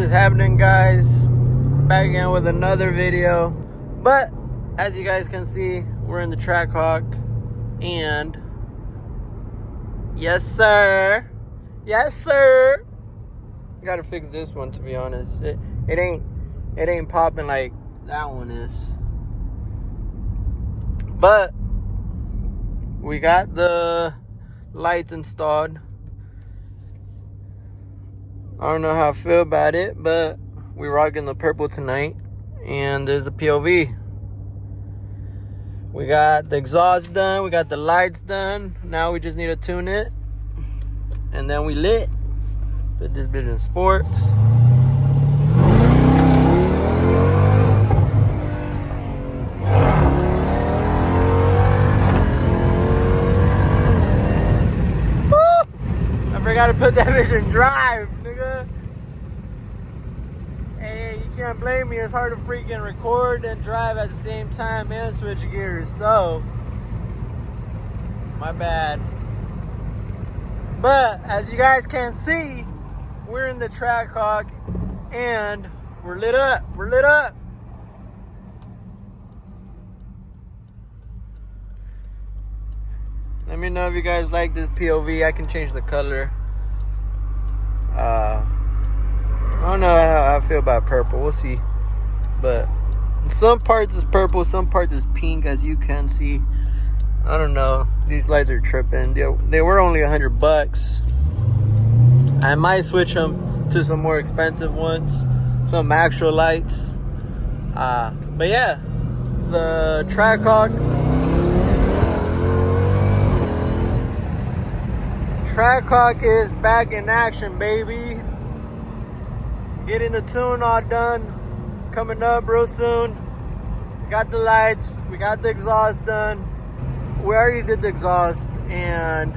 is happening, guys? Back again with another video. But as you guys can see, we're in the Trackhawk, and yes sir, gotta fix this one, to be honest. It ain't popping like that one is. But we got the lights installed. I don't know how I feel about it, but we're rocking the purple tonight, and there's a POV. We got the exhaust done, we got the lights done. Now we just need to tune it, and then we lit. Put this bitch in sports. Woo! I forgot to put that bitch in drive, nigga. Hey, you can't blame me. It's hard to freaking record and drive at the same time and switch gears. So, my bad. But as you guys can see, we're in the Trackhawk and we're lit up. We're lit up. Let me know if you guys like this POV. I can change the color. I don't know how I feel about purple. We'll see. But some parts is purple, some parts is pink, as you can see. I don't know. These lights are tripping. They were only $100. I might switch them to some more expensive ones, some actual lights. But yeah, the Trackhawk is back in action, baby. Getting the tune all done, coming up real soon. Got the lights, we got the exhaust done. We already did the exhaust, and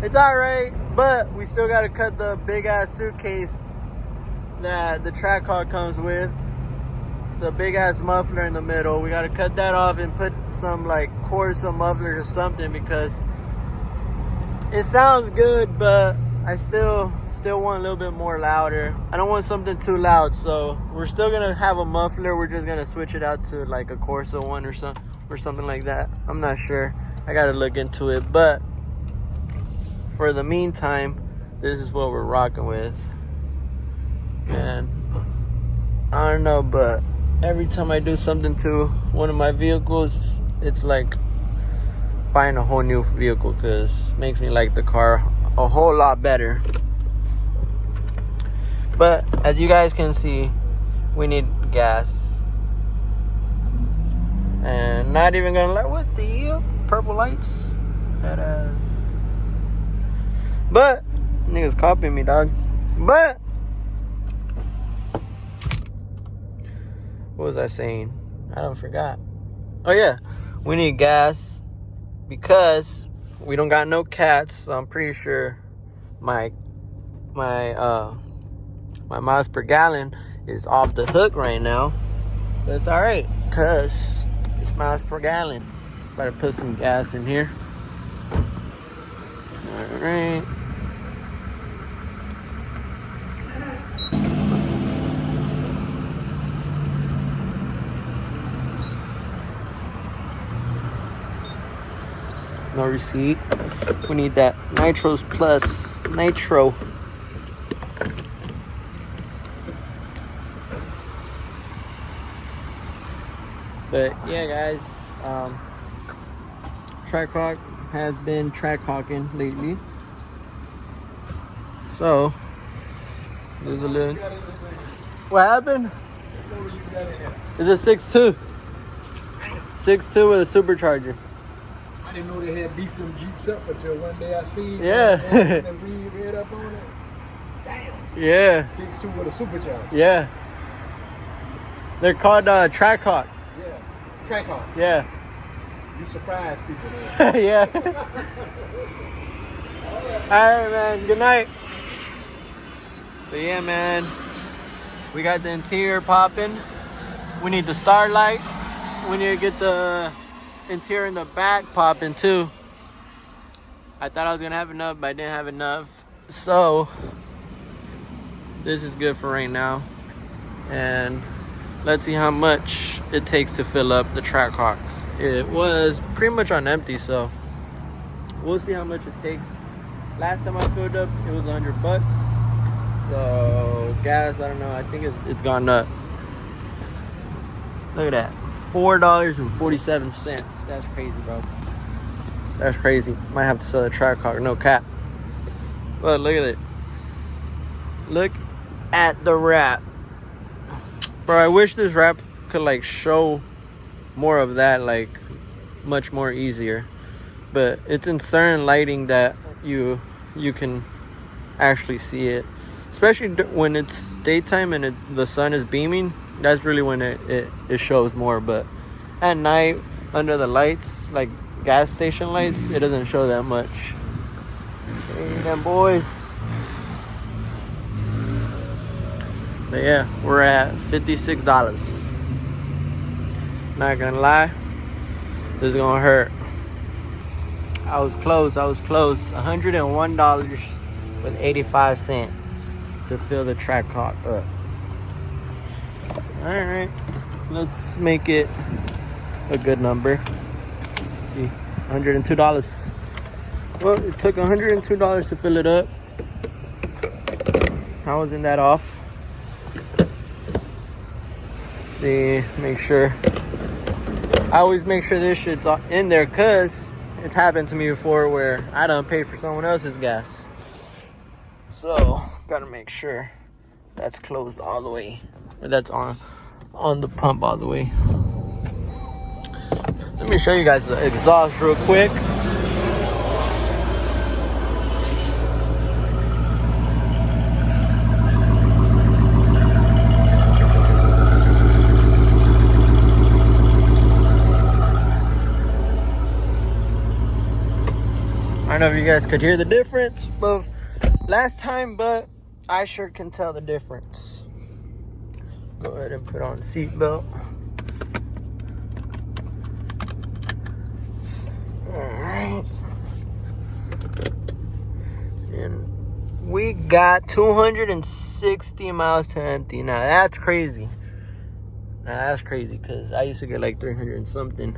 it's alright, but we still gotta cut the big ass suitcase that the Trackhawk comes with. It's a big ass muffler in the middle. We gotta cut that off and put some like Corsa mufflers or something, because it sounds good, but I still want a little bit more louder. I don't want something too loud, so we're still gonna have a muffler. We're just gonna switch it out to like a Corsa one or something like that. I'm not sure. I gotta look into it, but for the meantime, this is what we're rocking with. And I don't know, but every time I do something to one of my vehicles, it's like buying a whole new vehicle, because it makes me like the car a whole lot better. But as you guys can see, we need gas. And not even gonna lie, what the hell? Purple lights? That But niggas copying me, dog. But what was I saying? I don't forgot. Oh yeah, we need gas because we don't got no cats, so I'm pretty sure my miles per gallon is off the hook right now. But it's alright, cause it's miles per gallon. Better put some gas in here. Alright. No receipt. We need that Nitros Plus Nitro. But yeah, guys, Trackhawk has been Trackhawking lately. So there's a little. What happened? Is it 6.2? 6.2 with a supercharger. I didn't know they had beefed them Jeeps up until one day I seen and read up on it. Damn. Yeah. 6.2 with a supercharger. Yeah. They're called Trackhawks. Yeah. Trackhawk. Yeah. You surprise people, man. Yeah. Alright, man. Good night. But yeah, man. We got the interior popping. We need the star lights. We need to get the interior in the back popping too. I thought I was gonna have enough, but I didn't have enough. So this is good for right now. And let's see how much it takes to fill up the Trackhawk. It was pretty much on empty, so we'll see how much it takes. Last time I filled up, it was $100. So gas, I don't know, I think it's gone up. Look at that, $4.47. That's crazy, bro. That's crazy. Might have to sell the Trackhawk, no cap. But look at it. Look at the wrap. Bro, I wish this wrap could like show more of that, like much more easier. But it's in certain lighting that you can actually see it. Especially when it's daytime and the sun is beaming. That's really when it shows more. But at night, under the lights, like gas station lights, it doesn't show that much. Hey, them boys. But yeah, we're at $56. Not gonna lie, this is gonna hurt. I was close. $101.85 to fill the Trackhawk up. Alright, let's make it a good number. Let's see, $102. Well, it took $102 to fill it up. I wasn't that off. Let's see, make sure. I always make sure this shit's in there, because it's happened to me before where I done paid for someone else's gas. So, gotta make sure that's closed all the way. Or that's on the pump all the way. Let me show you guys the exhaust real quick. I don't know if you guys could hear the difference of last time, but I sure can tell the difference. Go ahead and put on seatbelt. Alright. And we got 260 miles to empty. Now that's crazy. Because I used to get like 300 and something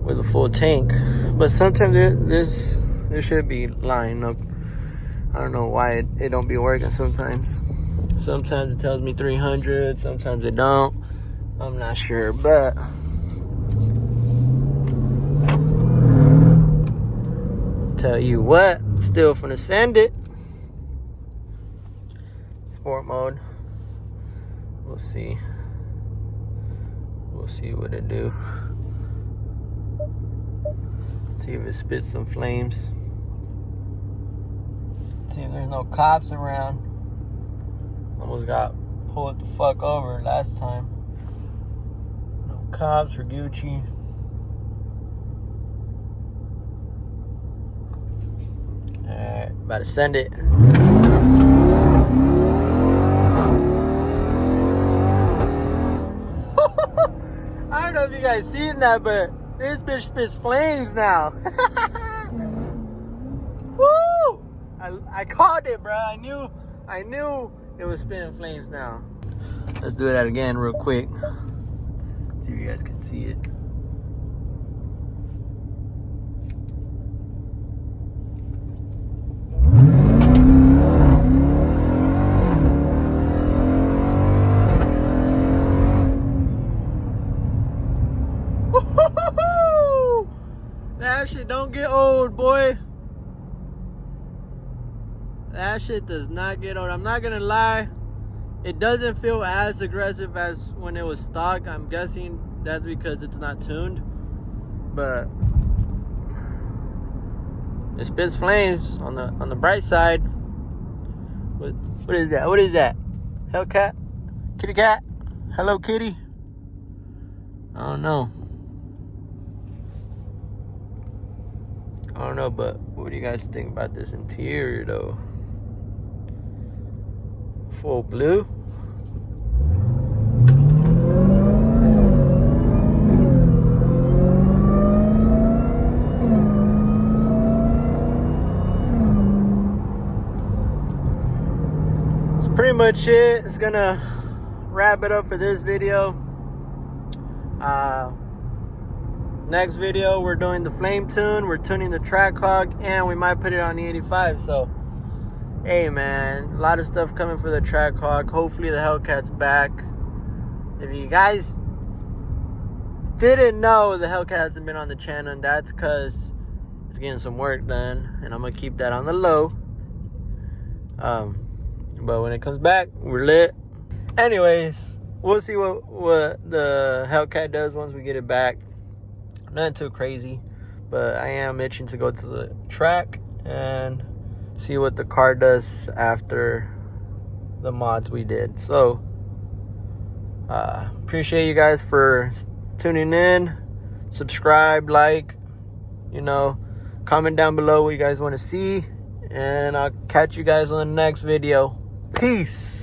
with a full tank. But sometimes this should be lying up. I don't know why it don't be working sometimes. Sometimes it tells me 300, sometimes it don't. I'm not sure, but tell you what, still finna send it. Sport mode. We'll see what it do. See if it spits some flames. See if there's no cops around. Almost got pulled the fuck over last time. No cops for Gucci. Alright, about to send it. I don't know if you guys seen that, but this bitch spits flames now. Woo! I called it, bro. I knew it was spitting flames now. Let's do that again real quick. See if you guys can see it. That shit don't get old, boy. That shit does not get old. I'm not gonna lie. It doesn't feel as aggressive as when it was stock. I'm guessing that's because it's not tuned. But it spits flames on the bright side. What is that? What is that? Hellcat? Kitty cat? Hello Kitty? I don't know. But what do you guys think about this interior though? Full blue. pretty much it. It's gonna wrap it up for this video. Next video, we're doing the flame tune. We're tuning the Trackhawk, and we might put it on the 85. So, hey man, a lot of stuff coming for the Trackhawk. Hopefully the Hellcat's back. If you guys didn't know, the Hellcat hasn't been on the channel, and that's because it's getting some work done, and I'm gonna keep that on the low. But when it comes back, we're lit. Anyways, we'll see what the Hellcat does once we get it back. Nothing too crazy, but I am itching to go to the track and see what the car does after the mods we did. So appreciate you guys for tuning in. Subscribe, like, comment down below what you guys want to see, and I'll catch you guys on the next video. Peace.